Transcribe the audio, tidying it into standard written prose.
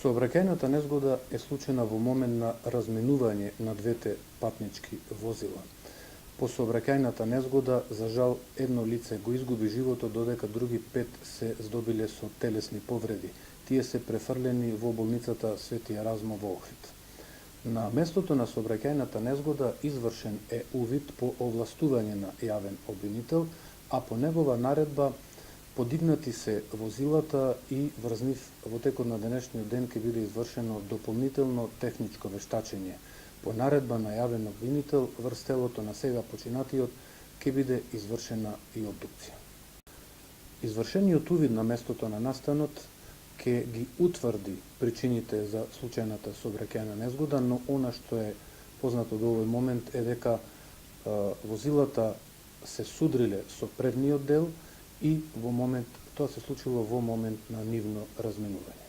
Сообраќајната незгода е случена во момент на разменување на двете патнички возила. По сообраќајната незгода, за жал, едно лице го изгуби животот, додека други 5 се здобиле со телесни повреди. Тие се префрлени во болницата Свети Еразмо во Охрид. На местото на сообраќајната незгода извршен е увид по овластување на јавен обвинител, а по негова наредба подигнати се возилата и врз нив во текот на денешниот ден ќе биде извршено дополнително техничко вештачење. По наредба на јавен обвинител врз телото на сега починатиот ќе биде извршена и обдукција. Извршениот увид на местото на настанот ќе ги утврди причините за случајната сообраќајна незгода, но она што е познато до овој момент е дека возилата се судриле со предниот дел и тоа се случило во момент на нивно разменување.